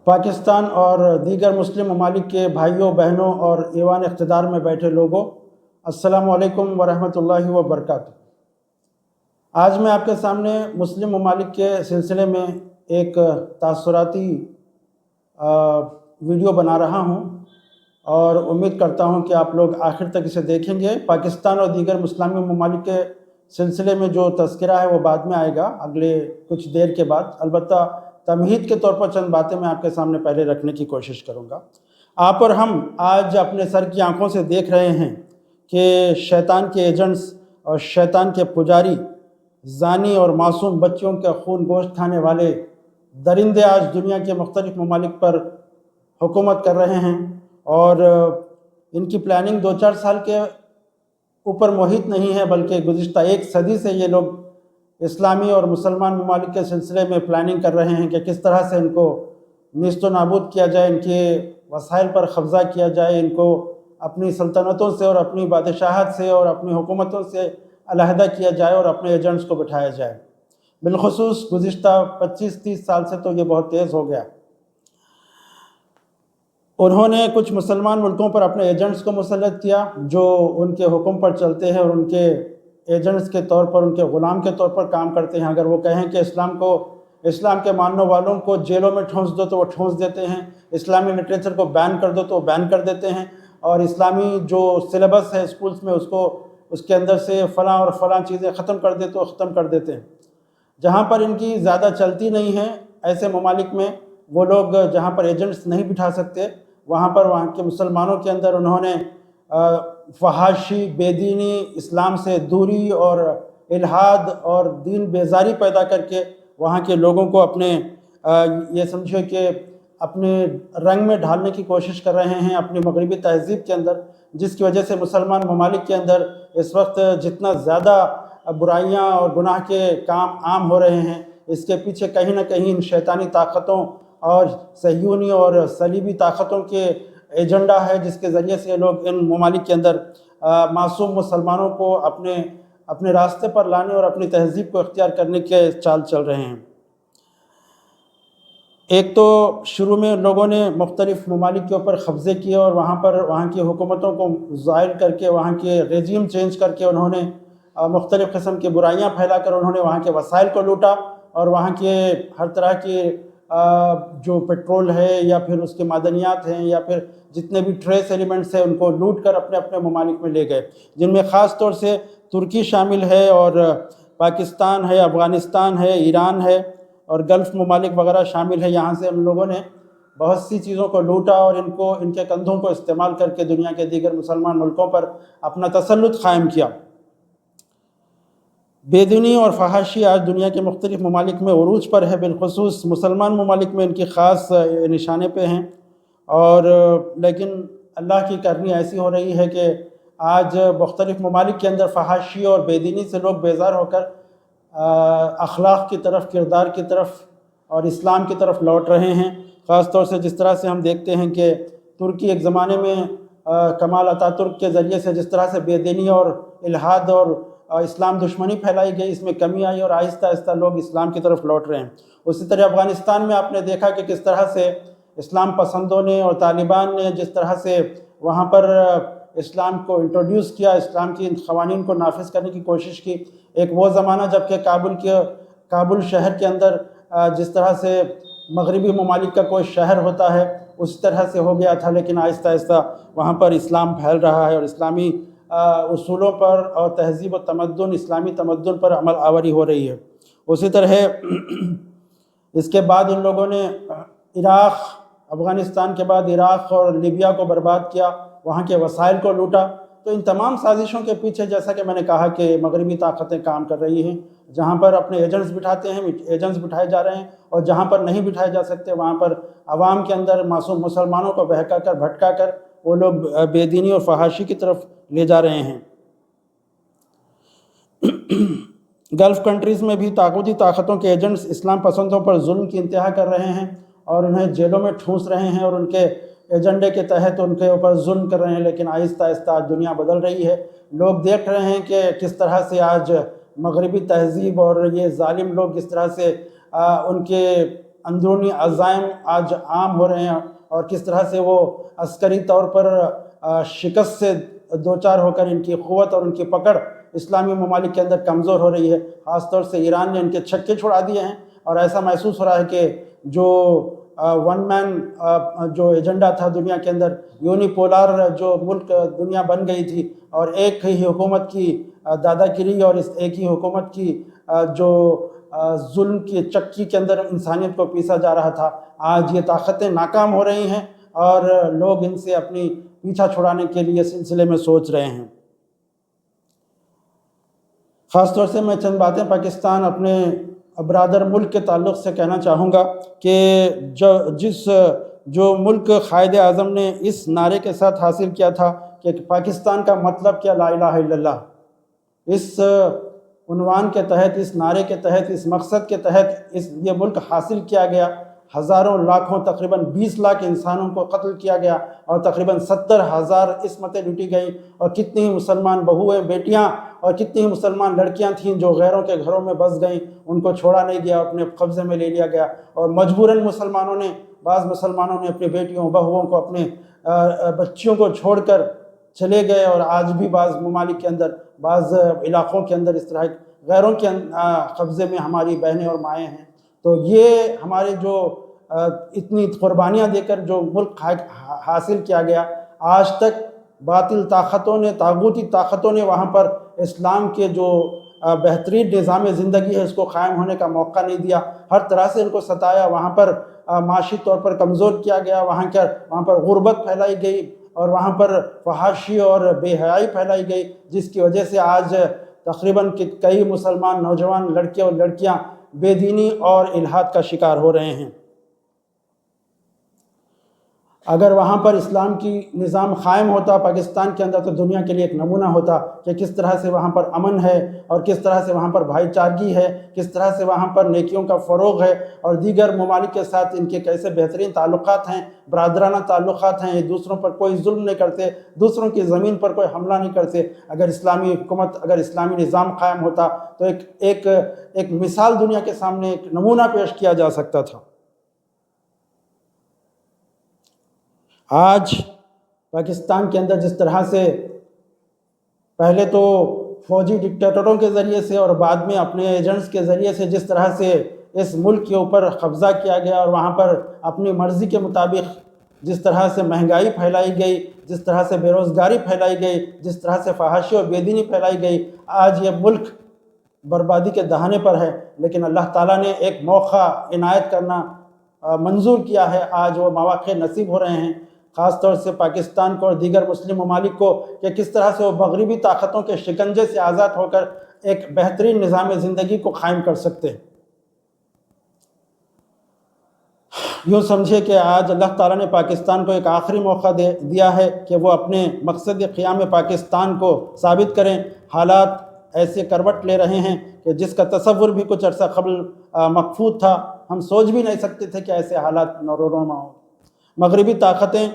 پاکستان اور دیگر مسلم ممالک کے بھائیوں بہنوں اور ایوان اقتدار میں بیٹھے لوگوں، السلام علیکم ورحمۃ اللہ وبرکاتہ۔ آج میں آپ کے سامنے مسلم ممالک کے سلسلے میں ایک تاثراتی ویڈیو بنا رہا ہوں اور امید کرتا ہوں کہ آپ لوگ آخر تک اسے دیکھیں گے۔ پاکستان اور دیگر اسلامی ممالک کے سلسلے میں جو تذکرہ ہے وہ بعد میں آئے گا، اگلے کچھ دیر کے بعد۔ البتہ تمہید کے طور پر چند باتیں میں آپ کے سامنے پہلے رکھنے کی کوشش کروں گا۔ آپ اور ہم آج اپنے سر کی آنکھوں سے دیکھ رہے ہیں کہ شیطان کے ایجنٹس اور شیطان کے پجاری، زانی اور معصوم بچوں کا خون گوشت کھانے والے درندے آج دنیا کے مختلف ممالک پر حکومت کر رہے ہیں، اور ان کی پلاننگ 2-4 سال کے اوپر محیط نہیں ہے، بلکہ گزشتہ 1 صدی سے یہ لوگ اسلامی اور مسلمان ممالک کے سلسلے میں پلاننگ کر رہے ہیں کہ کس طرح سے ان کو نیست و نابود کیا جائے، ان کے وسائل پر قبضہ کیا جائے، ان کو اپنی سلطنتوں سے اور اپنی بادشاہت سے اور اپنی حکومتوں سے علیحدہ کیا جائے اور اپنے ایجنٹس کو بٹھایا جائے۔ بالخصوص گزشتہ 25-30 سال سے تو یہ بہت تیز ہو گیا۔ انہوں نے کچھ مسلمان ملکوں پر اپنے ایجنٹس کو مسلط کیا جو ان کے حکم پر چلتے ہیں اور ان کے ایجنٹس کے طور پر، ان کے غلام کے طور پر کام کرتے ہیں۔ اگر وہ کہیں کہ اسلام کے ماننے والوں کو جیلوں میں ٹھونس دو تو وہ ٹھونس دیتے ہیں، اسلامی لٹریچر کو بین کر دو تو وہ بین کر دیتے ہیں، اور اسلامی جو سلیبس ہے اسکولز میں اس کے اندر سے فلاں اور فلاں چیزیں ختم کر دے تو ختم کر دیتے ہیں۔ جہاں پر ان کی زیادہ چلتی نہیں ہے، ایسے ممالک میں وہ لوگ جہاں پر ایجنٹس نہیں بٹھا سکتے، وہاں کے مسلمانوں کے اندر انہوں نے فحاشی، بے دینی، اسلام سے دوری اور الحاد اور دین بیزاری پیدا کر کے وہاں کے لوگوں کو اپنے یہ سمجھو کہ اپنے رنگ میں ڈھالنے کی کوشش کر رہے ہیں، اپنی مغربی تہذیب کے اندر، جس کی وجہ سے مسلمان ممالک کے اندر اس وقت جتنا زیادہ برائیاں اور گناہ کے کام عام ہو رہے ہیں، اس کے پیچھے کہیں نہ کہیں ان شیطانی طاقتوں اور صہیونی اور صلیبی طاقتوں کے ایجنڈا ہے، جس کے ذریعے سے لوگ ان ممالک کے اندر معصوم مسلمانوں کو اپنے راستے پر لانے اور اپنی تہذیب کو اختیار کرنے کے چال چل رہے ہیں۔ ایک تو شروع میں لوگوں نے مختلف ممالک کے اوپر قبضے کیے اور وہاں کی حکومتوں کو زائل کر کے، وہاں کے ریجیم چینج کر کے انہوں نے مختلف قسم کی برائیاں پھیلا کر انہوں نے وہاں کے وسائل کو لوٹا، اور وہاں کے ہر طرح کی جو پیٹرول ہے یا پھر اس کے معدنیات ہیں یا پھر جتنے بھی ٹریس ایلیمنٹس ہیں ان کو لوٹ کر اپنے اپنے ممالک میں لے گئے، جن میں خاص طور سے ترکی شامل ہے اور پاکستان ہے، افغانستان ہے، ایران ہے اور گلف ممالک وغیرہ شامل ہے۔ یہاں سے ان لوگوں نے بہت سی چیزوں کو لوٹا اور ان کے کندھوں کو استعمال کر کے دنیا کے دیگر مسلمان ملکوں پر اپنا تسلط قائم کیا۔ بے دینی اور فحاشی آج دنیا کے مختلف ممالک میں عروج پر ہے، بالخصوص مسلمان ممالک میں ان کی خاص نشانے پہ ہیں، اور لیکن اللہ کی کرنی ایسی ہو رہی ہے کہ آج مختلف ممالک کے اندر فحاشی اور بے دینی سے لوگ بیزار ہو کر اخلاق کی طرف، کردار کی طرف اور اسلام کی طرف لوٹ رہے ہیں۔ خاص طور سے جس طرح سے ہم دیکھتے ہیں کہ ترکی ایک زمانے میں کمال اتاترک کے ذریعے سے جس طرح سے بے دینی اور الحاد اور اسلام دشمنی پھیلائی گئی، اس میں کمی آئی اور آہستہ آہستہ لوگ اسلام کی طرف لوٹ رہے ہیں۔ اسی طرح افغانستان میں آپ نے دیکھا کہ کس طرح سے اسلام پسندوں نے اور طالبان نے جس طرح سے وہاں پر اسلام کو انٹروڈیوس کیا، اسلام کی قوانین کو نافذ کرنے کی کوشش کی۔ ایک وہ زمانہ جب کہ کابل شہر کے اندر جس طرح سے مغربی ممالک کا کوئی شہر ہوتا ہے اس طرح سے ہو گیا تھا، لیکن آہستہ آہستہ وہاں پر اسلام پھیل رہا ہے اور اسلامی اصولوں پر اور تہذیب و تمدن، اسلامی تمدن پر عمل آوری ہو رہی ہے۔ اسی طرح اس کے بعد ان لوگوں نے افغانستان کے بعد عراق اور لیبیا کو برباد کیا، وہاں کے وسائل کو لوٹا۔ تو ان تمام سازشوں کے پیچھے جیسا کہ میں نے کہا کہ مغربی طاقتیں کام کر رہی ہیں، جہاں پر اپنے ایجنٹس بٹھاتے ہیں، ایجنٹس بٹھائے جا رہے ہیں، اور جہاں پر نہیں بٹھائے جا سکتے وہاں پر عوام کے اندر معصوم مسلمانوں کو بہکا کر بھٹکا کر وہ لوگ بے دینی اور فحاشی کی طرف لے جا رہے ہیں۔ گلف کنٹریز میں بھی طاغوتی طاقتوں کے ایجنٹس اسلام پسندوں پر ظلم کی انتہا کر رہے ہیں اور انہیں جیلوں میں ٹھونس رہے ہیں اور ان کے ایجنڈے کے تحت ان کے اوپر ظلم کر رہے ہیں، لیکن آہستہ آہستہ آج دنیا بدل رہی ہے۔ لوگ دیکھ رہے ہیں کہ کس طرح سے آج مغربی تہذیب اور یہ ظالم لوگ کس طرح سے ان کے اندرونی عزائم آج عام ہو رہے ہیں اور کس طرح سے وہ عسکری طور پر شکست سے دوچار ہو کر ان کی قوت اور ان کی پکڑ اسلامی ممالک کے اندر کمزور ہو رہی ہے۔ خاص طور سے ایران نے ان کے چھکے چھڑا دیے ہیں اور ایسا محسوس ہو رہا ہے کہ جو ون مین جو ایجنڈا تھا دنیا کے اندر، یونی پولار جو ملک دنیا بن گئی تھی اور ایک ہی حکومت کی دادا گیری اور اس ایک ہی حکومت کی جو ظلم کی چکی کے اندر انسانیت کو پیسا جا رہا تھا، آج یہ طاقتیں ناکام ہو رہی ہیں اور لوگ ان سے اپنی پیچھا چھڑانے کے لیے سلسلے میں سوچ رہے ہیں۔ خاص طور سے میں چند باتیں پاکستان اپنے برادر ملک کے تعلق سے کہنا چاہوں گا کہ جو ملک قائد اعظم نے اس نعرے کے ساتھ حاصل کیا تھا کہ پاکستان کا مطلب کیا، لا الہ الا اللہ، اس عنوان کے تحت، اس نعرے کے تحت، اس مقصد کے تحت یہ ملک حاصل کیا گیا۔ ہزاروں لاکھوں تقریباً 20 لاکھ انسانوں کو قتل کیا گیا اور تقریباً 70,000 عصمتیں لوٹی گئیں، اور کتنی ہی مسلمان بہویں، بیٹیاں اور کتنی ہی مسلمان لڑکیاں تھیں جو غیروں کے گھروں میں بس گئیں، ان کو چھوڑا نہیں گیا، اپنے قبضے میں لے لیا گیا، اور مجبوراً بعض مسلمانوں نے اپنی بیٹیوں بہوؤں کو، اپنے بچیوں کو چھوڑ کر چلے گئے، اور آج بھی بعض ممالک کے اندر، بعض علاقوں کے اندر اس طرح غیروں کے قبضے میں ہماری بہنیں اور مائیں ہیں۔ تو یہ ہمارے جو اتنی قربانیاں دے کر جو ملک حاصل کیا گیا، آج تک باطل طاقتوں نے، طاغوتی طاقتوں نے وہاں پر اسلام کے جو بہترین نظام زندگی ہے اس کو قائم ہونے کا موقع نہیں دیا، ہر طرح سے ان کو ستایا، وہاں پر معاشی طور پر کمزور کیا گیا، وہاں پر غربت پھیلائی گئی اور وہاں پر فحاشی اور بے حیائی پھیلائی گئی، جس کی وجہ سے آج تقریباً کئی مسلمان نوجوان لڑکے اور لڑکیاں بے دینی اور الحاد کا شکار ہو رہے ہیں۔ اگر وہاں پر اسلام کی نظام قائم ہوتا پاکستان کے اندر تو دنیا کے لیے ایک نمونہ ہوتا کہ کس طرح سے وہاں پر امن ہے اور کس طرح سے وہاں پر بھائی چارگی ہے، کس طرح سے وہاں پر نیکیوں کا فروغ ہے، اور دیگر ممالک کے ساتھ ان کے کیسے بہترین تعلقات ہیں، برادرانہ تعلقات ہیں، دوسروں پر کوئی ظلم نہیں کرتے، دوسروں کی زمین پر کوئی حملہ نہیں کرتے۔ اگر اسلامی حکومت، اگر اسلامی نظام قائم ہوتا تو ایک مثال دنیا کے سامنے، ایک نمونہ پیش کیا جا سکتا تھا۔ آج پاکستان کے اندر جس طرح سے پہلے تو فوجی ڈکٹیٹروں کے ذریعے سے اور بعد میں اپنے ایجنٹس کے ذریعے سے جس طرح سے اس ملک کے اوپر قبضہ کیا گیا اور وہاں پر اپنی مرضی کے مطابق جس طرح سے مہنگائی پھیلائی گئی، جس طرح سے بے روزگاری پھیلائی گئی، جس طرح سے فحاشی اور بے دینی پھیلائی گئی، آج یہ ملک بربادی کے دہانے پر ہے۔ لیکن اللہ تعالیٰ نے ایک موقع عنایت کرنا منظور کیا ہے، آج وہ مواقع نصیب ہو رہے ہیں، خاص طور سے پاکستان کو اور دیگر مسلم ممالک کو، کہ کس طرح سے وہ مغربی طاقتوں کے شکنجے سے آزاد ہو کر ایک بہترین نظام زندگی کو قائم کر سکتے ہیں۔ یوں سمجھے کہ آج اللہ تعالیٰ نے پاکستان کو ایک آخری موقع دیا ہے کہ وہ اپنے مقصد قیام پاکستان کو ثابت کریں۔ حالات ایسے کروٹ لے رہے ہیں کہ جس کا تصور بھی کچھ عرصہ قبل مخفوض تھا، ہم سوچ بھی نہیں سکتے تھے کہ ایسے حالات رونما ہوں۔ مغربی طاقتیں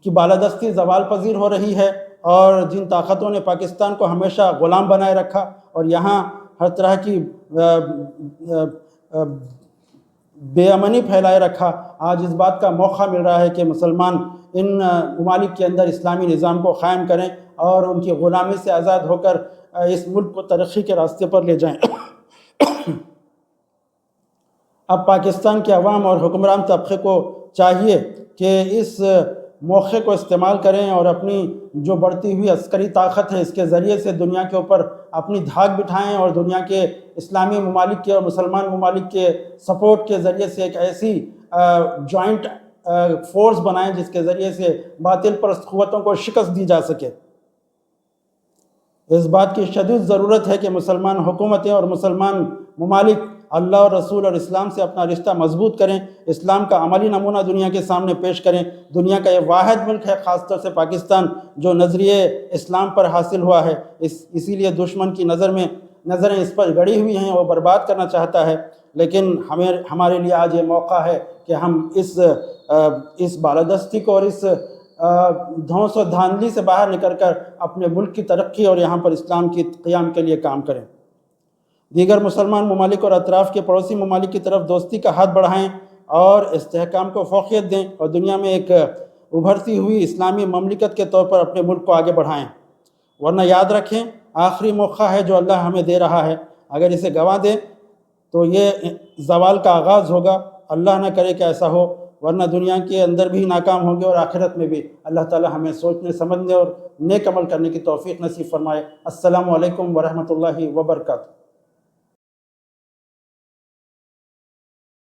کی بالادستی زوال پذیر ہو رہی ہے، اور جن طاقتوں نے پاکستان کو ہمیشہ غلام بنائے رکھا اور یہاں ہر طرح کی بے امنی پھیلائے رکھا، آج اس بات کا موقع مل رہا ہے کہ مسلمان ان ممالک کے اندر اسلامی نظام کو قائم کریں اور ان کی غلامی سے آزاد ہو کر اس ملک کو ترقی کے راستے پر لے جائیں۔ اب پاکستان کے عوام اور حکمران طبقے کو چاہیے کہ اس موقع کو استعمال کریں اور اپنی جو بڑھتی ہوئی عسکری طاقت ہے اس کے ذریعے سے دنیا کے اوپر اپنی دھاک بٹھائیں، اور دنیا کے اسلامی ممالک کے اور مسلمان ممالک کے سپورٹ کے ذریعے سے ایک ایسی جوائنٹ فورس بنائیں جس کے ذریعے سے باطل پرست قوتوں کو شکست دی جا سکے۔ اس بات کی شدید ضرورت ہے کہ مسلمان حکومتیں اور مسلمان ممالک اللہ اور رسول اور اسلام سے اپنا رشتہ مضبوط کریں، اسلام کا عملی نمونہ دنیا کے سامنے پیش کریں۔ دنیا کا یہ واحد ملک ہے، خاص طور سے پاکستان، جو نظریے اسلام پر حاصل ہوا ہے، اسی لیے دشمن کی نظریں اس پر گڑی ہوئی ہیں، وہ برباد کرنا چاہتا ہے۔ لیکن ہمارے لیے آج یہ موقع ہے کہ ہم اس بالادستی کو اور اس دھونس و دھاندلی سے باہر نکل کر اپنے ملک کی ترقی اور یہاں پر اسلام کی قیام کے لیے کام کریں۔ دیگر مسلمان ممالک اور اطراف کے پڑوسی ممالک کی طرف دوستی کا ہاتھ بڑھائیں اور استحکام کو فوقیت دیں اور دنیا میں ایک ابھرتی ہوئی اسلامی مملکت کے طور پر اپنے ملک کو آگے بڑھائیں۔ ورنہ یاد رکھیں، آخری موقع ہے جو اللہ ہمیں دے رہا ہے، اگر اسے گنوا دیں تو یہ زوال کا آغاز ہوگا۔ اللہ نہ کرے کہ ایسا ہو، ورنہ دنیا کے اندر بھی ناکام ہوں گے اور آخرت میں بھی۔ اللہ تعالی ہمیں سوچنے سمجھنے اور نیک عمل کرنے کی توفیق نصیب فرمائے۔ السلام علیکم ورحمۃ اللہ وبرکاتہ۔